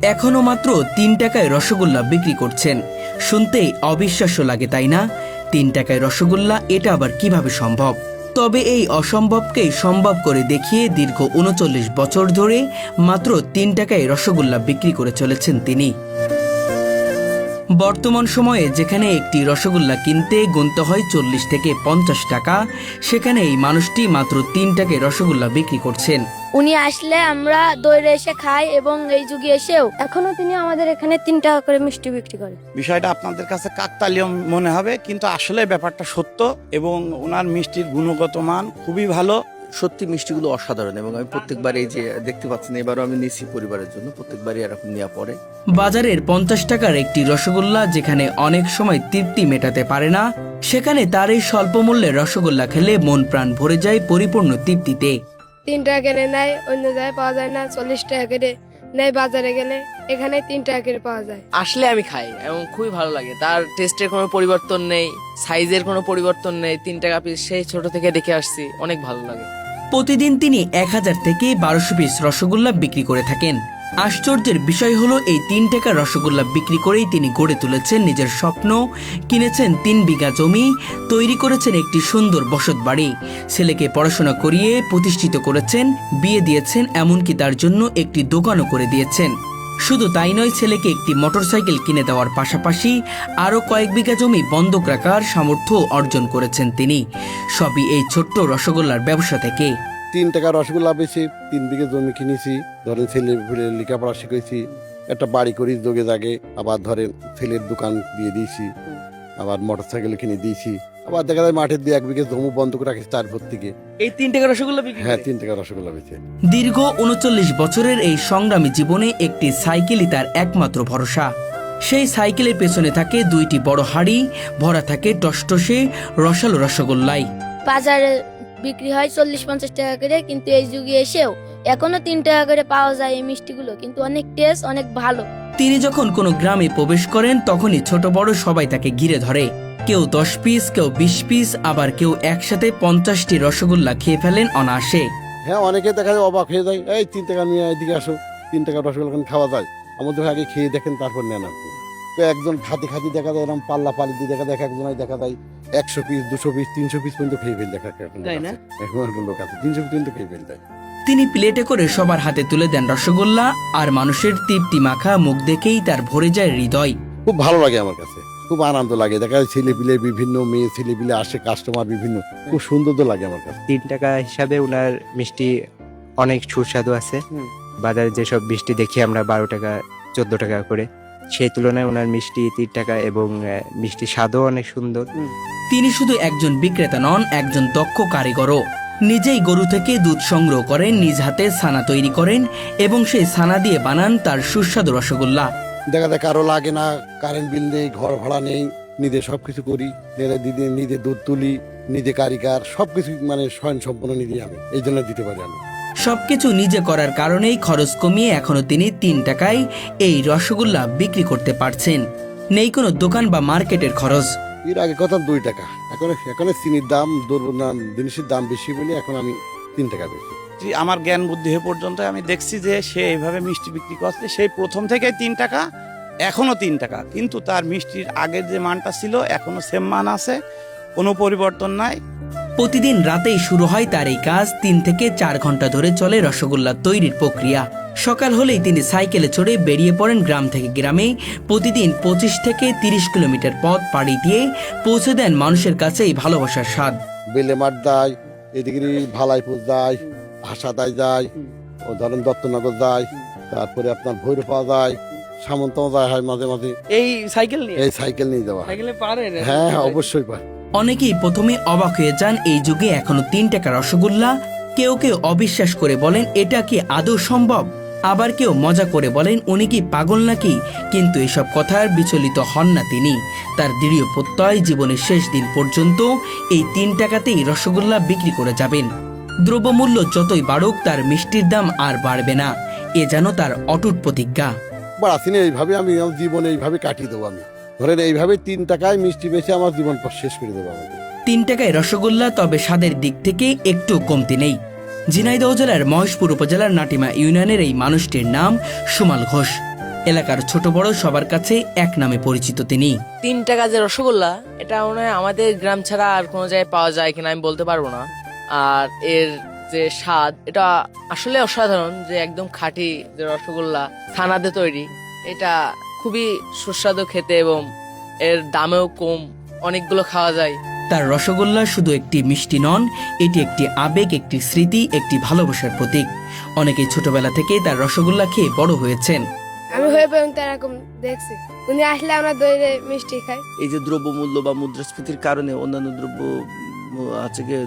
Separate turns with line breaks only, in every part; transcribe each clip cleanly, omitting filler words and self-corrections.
এখনো মাত্র ৩ টাকায় রসগোল্লা বিক্রি করছেন। শুনতেই অবিশ্বাস্য লাগে, তাই না? ৩ টাকায় রসগোল্লা, এটা আবার কিভাবে সম্ভব? তবে এই অসম্ভবকেই সম্ভব করে দেখিয়ে দীর্ঘ ৩৯ বছর ধরে মাত্র ৩ টাকায় রসগোল্লা বিক্রি করে চলেছেন তিনি। বর্তমান সময়ে যেখানে একটি রসগোল্লা কিনতে গুনতে হয় ৪০ থেকে ৫০ টাকা, সেখানে এই মানুষটি মাত্র ৩ টাকায় রসগোল্লা বিক্রি করছেন।
উনি আসলে আমরা দৌড়ে এসে খাই এবং এই যুগে এসেও এখনো তিনি আমাদের এখানে ৩ টাকা করে মিষ্টি বিক্রি করে।
বিষয়টা আপনাদের কাছে কাকতালীয় মনে হবে, কিন্তু আসলে ব্যাপারটা সত্য এবং ওনার মিষ্টির গুণগত মান খুবই ভালো।
সত্যি মিষ্টিগুলো অসাধারণ এবং আমি প্রত্যেকবারই যে দেখতে পাচ্ছেন, এবারও আমি নিচ্ছি পরিবারের জন্য, প্রত্যেকবারই এরকম নেওয়া পড়ে।
বাজারের ৫০ টাকার একটি রসগোল্লা যেখানে অনেক সময় তৃপ্তি মেটাতে পারে না, সেখানে তার এই স্বল্প মূল্যের রসগোল্লা খেলে মন প্রাণ ভরে যায় পরিপূর্ণ তৃপ্তিতে।
৩ টাকা করে নেয়, অন্য জায়গায় পাওয়া যায় না। ৪০ টাকা করে নেয় বাজারে গেলে, এখানে ৩ টাকা করে পাওয়া যায়।
আসলে আমি খাই এবং খুবই ভালো লাগে। তার টেস্টের কোনো পরিবর্তন নেই, সাইজের কোনো পরিবর্তন নেই। ৩ টাকা পিস সেই ছোট থেকে দেখে আসছি, অনেক ভালো লাগে।
প্রতিদিন তিনি ১,০০০ থেকে ১,২০০ পিস রসগোল্লা বিক্রি করে থাকেন। আশ্চর্যের বিষয় হলো, এই ৩ টাকার রসগোল্লা বিক্রি করেই তিনি গড়ে তুলেছেন নিজের স্বপ্ন, কিনেছেন ৩ বিঘা জমি, তৈরি করেছেন একটি সুন্দর বসত বাড়ি, ছেলেকে পড়াশোনা করিয়ে প্রতিষ্ঠিত করেছেন, বিয়ে দিয়েছেন, এমনকি তার জন্য একটি দোকানও করে দিয়েছেন। শুধু তাই নয়, ছেলেকে একটি মোটরসাইকেল কিনে দেওয়ার পাশাপাশি আরও কয়েক বিঘা জমি বন্ধক রাখার সামর্থ্য অর্জন করেছেন তিনি। সবই এই ছোট্ট রসগোল্লার ব্যবসা থেকে।
৩ টাকা রসগোল্লা বেশি ৩ বিঘে জমি কিনেছি, ধরেন ছেলে লেখাপড়া শিখেছি, একটা বাড়ি করি যোগে জাগে, আবার ধরেন ছেলের দোকান দিয়ে দিয়েছি, আবার মোটরসাইকেল কিনে দিয়েছি, আবার দেখা যায় মাঠের দিয়ে ১ বিঘে জমি বন্ধ করে রাখি তারপর থেকে।
এই ৩ টাকা রসগোল্লা বিক্রি
হ্যাঁ, ৩ টাকা রসগোল্লা বেশি।
দীর্ঘ ৩৯ বছরের এই সংগ্রামী জীবনে একটি সাইকেলই তার একমাত্র ভরসা। সেই সাইকেলের পেছনে থাকে ২টি বড় হাড়ি, ভরা থাকে টসটসে রসালো রসগোল্লাই।
বাজারে বিক্রি হয় ৪০-৫০ টাকা করে, কিন্তু এই যুগে এসেও এখনো ৩ টাকা করে পাওয়া যায় এই মিষ্টিগুলো, কিন্তু অনেক টেস্ট, অনেক ভালো।
তিনি যখন কোনো গ্রামে প্রবেশ করেন, তখনই ছোট বড় সবাই তাকে ঘিরে ধরে। কেউ ১০ পিস, কেউ ২০ পিস, আবার কেউ একসাথে ৫০টি রসগোল্লা খেয়ে ফেলেন অনায়াসে।
হ্যাঁ, অনেকে দেখা যায় অবাক হয়ে যায়, এই ৩ টাকা নিয়ে এদিকে আসো, ৩ টাকা রসগোল্লা খাওয়া যায়? আমাদের আগে খেয়ে দেখেন, তারপর নেন আপনি। তো একজন খাতি খাতি দেখা যায়, এরকম পাল্লা পালি দিয়ে দেখা যায়, একজনের দেখা যায় ১০০ পিস, ২০০ পিস, ৩০০ পিস পর্যন্ত খেয়ে ফেল দেখা এখন লোক আছে ৩০০ পিস পর্যন্ত খেয়ে ফেল দেয়।
তিনি প্লেটে করে সবার হাতে তুলে দেন রসগোল্লা, আর মানুষের তৃপ্তি মাখা মুখ দেখেই তার ভরে যায় হৃদয়।
খুব ভালো লাগে আমার কাছে, খুব আনন্দ লাগে। দেখা যায় ছেলে পিলে বিভিন্ন মেয়ে ছেলে পিলে আসে, কাস্টমার বিভিন্ন, খুব সুন্দর তো লাগে আমার কাছে।
৩ টাকা হিসাবে ওনার মিষ্টি অনেক সুস্বাদু আছে। বাজারে যেসব মিষ্টি দেখি আমরা ১২ টাকা ১৪ টাকা করে, সেই তুলনায় ওনার মিষ্টি ৩ টাকা এবং মিষ্টি স্বাদও অনেক সুন্দর।
তিনি শুধু একজন বিক্রেতা নন, একজন দক্ষ কারিগরও। নিজেই গরু থেকে দুধ সংগ্রহ করেন, নিজ হাতে ছানা তৈরি করেন এবং সেই ছানা দিয়ে বানান তার সুস্বাদু রসগোল্লা।
দেখা যায় কারো লাগে না, কারেন্ট বিল নেই, ঘর ভাড়া নেই, নিজে সবকিছু করি, নিজে দুধ তুলি, নিজে কারিগর, সবকিছু মানে স্বয়ং সম্পূর্ণ নিজে আমি এই জন্য দিতে পারি। আমি
সবকিছু নিজে করার কারণেই খরচ কমিয়ে এখনো তিনি ৩ টাকায় এই রসগোল্লা বিক্রি করতে পারছেন। নেই কোনো দোকান বা মার্কেটের খরচ।
এর আগে কথা 2 টাকা, এখন চিনির দাম, জিনিসের দাম বেশি বলে এখন আমি ৩ টাকা বেশি।
আমার জ্ঞান বুদ্ধি হয়ে পর্যন্ত আমি দেখছি যে সে এইভাবে মিষ্টি বিক্রি করছে, সেই প্রথম থেকে ৩ টাকা, এখনো ৩ টাকা, কিন্তু তার মিষ্টির আগের যে মানটা ছিল এখনো সেম মান আছে, কোনো পরিবর্তন নাই।
প্রতিদিন রাতেই শুরু হয় তার এই কাজ। ৩ থেকে ৪ ঘন্টা ধরে চলে রসগোল্লা তৈরির প্রক্রিয়া। সকাল হলেই তিনি সাইকেলে চড়ে বেরিয়ে পড়েন গ্রাম থেকে গ্রামে। প্রতিদিন ২৫ থেকে ৩০ কিলোমিটার পথ পাড়ি দিয়ে পৌঁছে দেন মানুষের কাছে এই ভালোবাসার স্বাদ।
বেলেমার যায়, এদিকে ভালাইপুর যায়, হাসাদায় যায়, ও ধরেন দত্তনগর যায়, তারপরে আপনার ভৈরপা যায়, সামন্ত যায়, হয় মাঝে মাঝে
এই সাইকেল
নিয়ে যাওয়া।
সাইকেলে পারেন?
হ্যাঁ, অবশ্যই পারে।
অনেকেই প্রথমে অবাক হয়ে যান, এই যুগে এখনো ৩ টাকা রসগোল্লা। কেউ কেউ অবিশ্বাস করে বলেন, এটা কি আদৌ সম্ভব? আবার কেউ মজা করে বলেন, উনি কি পাগল নাকি? কিন্তু এসব কথার বিচলিত হন না তিনি। তার দৃঢ় প্রত্যয়, জীবনের শেষ দিন পর্যন্ত এই ৩ টাকাতেই রসগোল্লা বিক্রি করে যাবেন। দ্রব্যমূল্য যতই বাড়ুক, তার মিষ্টির দাম আর বাড়বে না, এ যেন তার অটুট প্রতিজ্ঞা।
বাড়াচ্ছি না, এইভাবে আমি আমার জীবন এইভাবে কাটিয়ে দেবো। আমি ধরেন এইভাবে ৩ টাকায় মিষ্টি বেশি আমার জীবন শেষ করে দেবো আমাকে।
৩ টাকায় রসগোল্লা, তবে স্বাদের দিক থেকে একটু কমতি নেই। ঝিনাইদহ জেলার মহেশপুর উপজেলার নাটিমা ইউনিয়নের এই মানুষটির নাম সুমাল ঘোষ। এলাকার ছোট বড় সবার কাছে এক নামে পরিচিত তিনি।
3 টাকা যে রসগোল্লা, এটা মনে হয় আমাদের গ্রাম ছাড়া আর কোনো জায়গায় পাওয়া যায় কিনা আমি বলতে পারবো না। আর এর যে স্বাদ, এটা আসলে অসাধারণ। যে একদম খাঁটি যে রসগোল্লা, ছানাতে তৈরি, এটা খুবই সুস্বাদু খেতে এবং এর দামেও কম, অনেকগুলো খাওয়া যায়।
তার রসগোল্লা শুধু একটি মিষ্টি নন, এটি একটি আবেগ, একটি স্মৃতি, একটি ভালোবাসার প্রতীক। অনেকে ছোটবেলা থেকে তার রসগোল্লা খেয়ে বড় হয়েছেন।
আমি হয়ে পর্যন্ত এরকম দেখছি, উনি আসলে আমরা দইয়ে মিষ্টি খাই।
এই যে দ্রব্যমূল্য বা মুদ্রাস্ফীতির কারণে অন্যান্য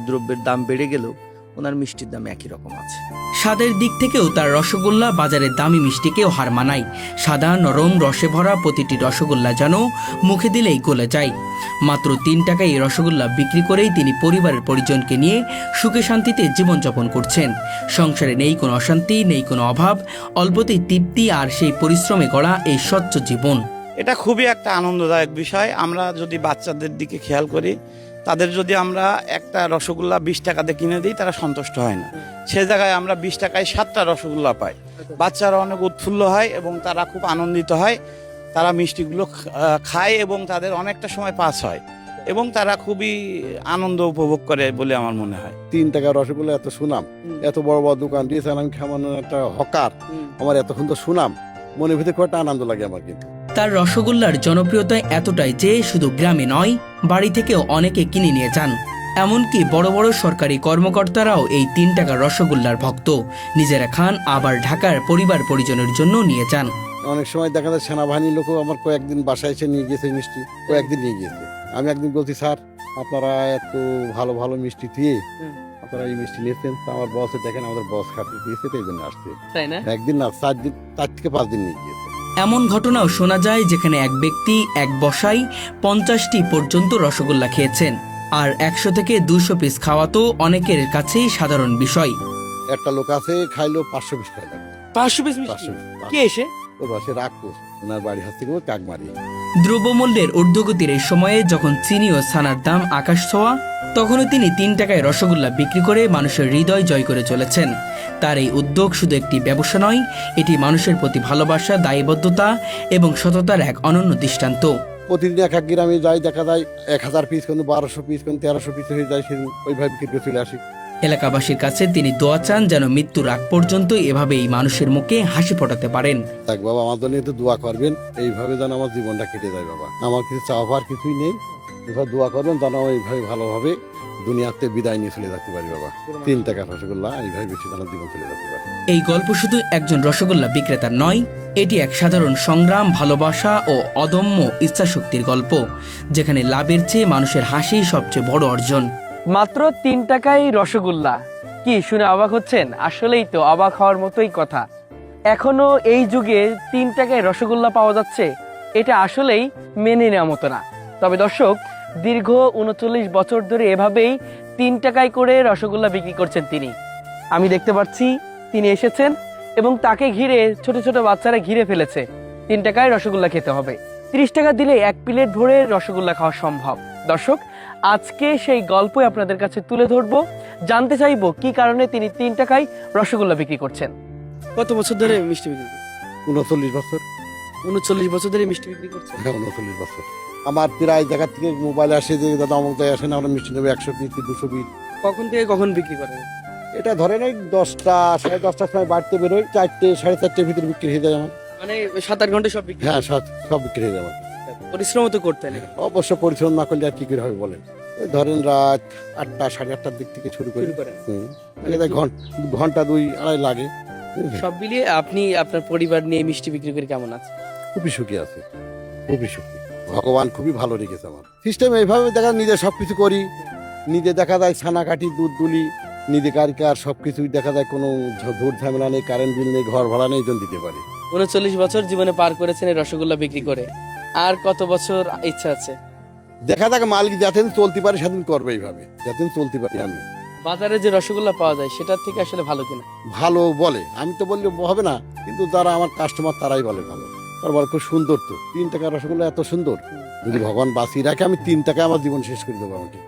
দ্রব্যের দাম বেড়ে গেলেও ওনার মিষ্টির দাম একই রকম আছে।
স্বাদের দিক থেকেও তার রসগোল্লা বাজারের দামি মিষ্টিকেও হার মানায়। সাদা নরম রসে ভরা প্রতিটি রসগোল্লা যেন মুখে দিলেই গলে যায়। মাত্র 3 টাকায় এই রসগোল্লা বিক্রি করেই তিনি পরিবারের পরিজনকে নিয়ে সুখে শান্তিতে জীবনযাপন করছেন। সংসারে নেই কোনো অশান্তি, নেই কোনো অভাব, অল্পতেই তৃপ্তি আর সেই পরিশ্রমে গড়া এই স্বচ্ছ জীবন।
এটা খুবই একটা আনন্দদায়ক বিষয়। আমরা যদি বাচ্চাদের দিকে খেয়াল করি, তাদের যদি আমরা একটা রসগোল্লা 20 টাকাতে কিনে দিই, তারা সন্তুষ্ট হয় না। সে জায়গায় আমরা 20 টাকায় 7টা রসগোল্লা পাই। বাচ্চারা অনেক উৎফুল্ল হয় এবং তারা খুব আনন্দিত হয়। তারা মিষ্টিগুলো খায় এবং তাদের অনেকটা সময় পাস হয় এবং তারা খুবই আনন্দ উপভোগ করে বলে আমার মনে হয়।
3 টাকার রসগোল্লা এত সুনাম, এত বড় বড় দোকান দিয়েছেন, আমি কেমন একটা হকার, আমার এত সুন্দর সুনাম, মনের ভিতরে খুব একটা আনন্দ লাগে আমার। কিন্তু
তার রসগোল্লার জনপ্রিয়তা এতটাই যে শুধু গ্রামে নয়, বাড়ি থেকেও অনেকে কিনে নিয়ে যান। এমনকি বড় বড় সরকারি কর্মকর্তারাও এই 3 টাকার রসগোল্লার ভক্ত। নিজেরা খান, আবার ঢাকার পরিবার পরিজনের জন্য নিয়ে যান।
অনেক সময় দেখা যায় সেনাবাহিনীর লোকও আমার কয়েকদিন বাসায় এসে নিয়ে গিয়েছে মিষ্টি, কয়েকদিন নিয়ে গিয়েছে। আমি একদিন বলছি, স্যার আপনারা এত ভালো ভালো মিষ্টি দিয়ে আপনারা এই মিষ্টি নিয়েছেন, তো আমার বসে দেখেন আমাদের বস খাতে দিয়েছে, তো এই জন্য আসছে।
তাই না?
একদিন না, 4 থেকে 5 দিন নিয়ে গিয়েছে।
এমন ঘটনাও শোনা যায় যেখানে এক ব্যক্তি এক বসায় 50টি পর্যন্ত রসগোল্লা খেয়েছেন। আর 100 থেকে 200 পিস খাওয়া তো অনেকের কাছেই সাধারণ বিষয়।
একটা লোক আছে খাইলো 500 পিস খাইলো।
500 পিস
500
কে এসে?
ওর বাসে রাগ করছে, ওনার বাড়ি হাত থেকে কাকমারি।
দ্রব্যমূল্যের ঊর্ধ্বগতির এই সময়ে যখন চিনি ও ছানার দাম আকাশ ছোঁয়া, তখনও তিনি 3 টাকায় রসগোল্লা বিক্রি করে মানুষের হৃদয় জয় করে চলেছেন। তার এই উদ্যোগ শুধু একটি ব্যবসা নয়, এটি মানুষের প্রতি ভালোবাসা, দায়বদ্ধতা এবং সততার এক অনন্য দৃষ্টান্ত।
প্রতিদিন এক এক গ্রামে যাই, দেখা যায় 1000 পিস, কিন্তু 1200 পিস, কিন্তু 1300 পিস হয়ে যায়, সেদিন ওইভাবে বিক্রি করে চলে আসি।
এলাকাবাসীর কাছে তিনি দোয়া চান যেন মৃত্যুর আগ পর্যন্ত এভাবেই মানুষের মুখে হাসি ফোটাতে পারেন।
দেখ বাবা, আমার জন্য একটু দোয়া করবেন, এইভাবে যেন আমার জীবনটা কেটে যায় বাবা। আমার কিছু চাওয়ার কিছুই নেই, এবার দোয়া করবেন যেন এইভাবে ভালোভাবে দুনিয়াতে বিদায় নিয়ে চলে যেতে পারি বাবা। 3 টাকা রসগোল্লা এইভাবে বেশি যেন জীবন চলে যেতে পারে।
এই গল্প শুধু একজন রসগোল্লা বিক্রেতার নয়, এটি এক সাধারণ সংগ্রাম, ভালোবাসা ও অদম্য ইচ্ছাশক্তির গল্প, যেখানে লাভের চেয়ে মানুষের হাসি সবচেয়ে বড় অর্জন।
মাত্র 3 টাকায় রসগোল্লা, কি শুনে অবাক হচ্ছেন? আসলেই তো অবাক হওয়ার মতোই কথা। এখনো এই যুগে 3 টাকায় রসগোল্লা পাওয়া যাচ্ছে, এটা আসলেই মেনে নেওয়ার মতো না। তবে দর্শক, দীর্ঘ 39 বছর ধরে এভাবেই 3 টাকায় করে রসগোল্লা বিক্রি করছেন তিনি। আমি দেখতে পাচ্ছি তিনি এসেছেন এবং তাকে ঘিরে ছোট ছোট বাচ্চারা ঘিরে ফেলেছে। 3 টাকায় রসগোল্লা খেতে হবে, 30 টাকা দিলে 1 প্লেট ভরে রসগোল্লা খাওয়া সম্ভব। দর্শক, আজকে সেই গল্পই আপনাদের কাছে তুলে ধরবো, জানতে চাইবো কি কারণে তিনি 3 টাকায় রসগোল্লা বিক্রি করছেন।
কত বছর ধরে মিষ্টি বিক্রি?
39 বছর।
39 বছর ধরে মিষ্টি বিক্রি করছেন?
হ্যাঁ, 39 বছর। আমার প্রায় জায়গা থেকে মোবাইল আসে যে দাদা অমুক জায়গায় আসেন, আমরা মিষ্টি নেবো 100 পিস, 200 পিস।
কখন থেকে কখন বিক্রি করেন?
এটা ধরেন এই 10টা 10:30টার সময় বাড়তে বেরোয়, 4টে 4:30টার ভিতরে বিক্রি হয়ে যায় আমার।
মানে 7-8 ঘন্টা সব বিক্রি?
হ্যাঁ, সব বিক্রি হয়ে যায় আমার।
পরিশ্রম তো করতেন?
অবশ্য পরিশ্রম না করলে আর কি করে হবে বলেন। ওই ধরেন রাত 8টা 8:30টার দিক থেকে শুরু করি। ঘন্টা 2-2.5 লাগে।
সব মিলিয়ে আপনি আপনার পরিবার নিয়ে মিষ্টি বিক্রি করে কেমন আছে?
খুবই সুখী আছে, খুবই সুখী। ভগবান খুবই ভালো রেখেছে আমার। সিস্টেম এইভাবে দেখা, নিজে সবকিছু করি, নিজে দেখা যায় ছানা কাটি, দুধ দুলি, নিজে কারিকার সবকিছুই দেখা যায়, কোনো ধূর ঝামেলা নেই, কারেন্ট বিল নেই, ঘর ভাড়া নেই, দিতে পারি।
39 বছর জীবনে পার করেছেন এই রসগোল্লা বিক্রি করে, আর কত বছর ইচ্ছা আছে?
দেখা যাক, মালিক যাতেন চলতে পারে সেদিন করবে, এইভাবে যাতেন চলতে পারি। আমি
বাজারে যে রসগোল্লা পাওয়া যায় সেটার থেকে আসলে ভালো কিনা?
ভালো বলে, আমি তো বললে হবে না, কিন্তু যারা আমার কাস্টমার তারাই বলে ভালো। আর বলে খুব সুন্দর, তো 3 টাকার রসগোল্লা এত সুন্দর, যদি ভগবান বাঁচিয়ে রাখে আমি 3 টাকায় আমার জীবন শেষ করে দেবো আমাকে।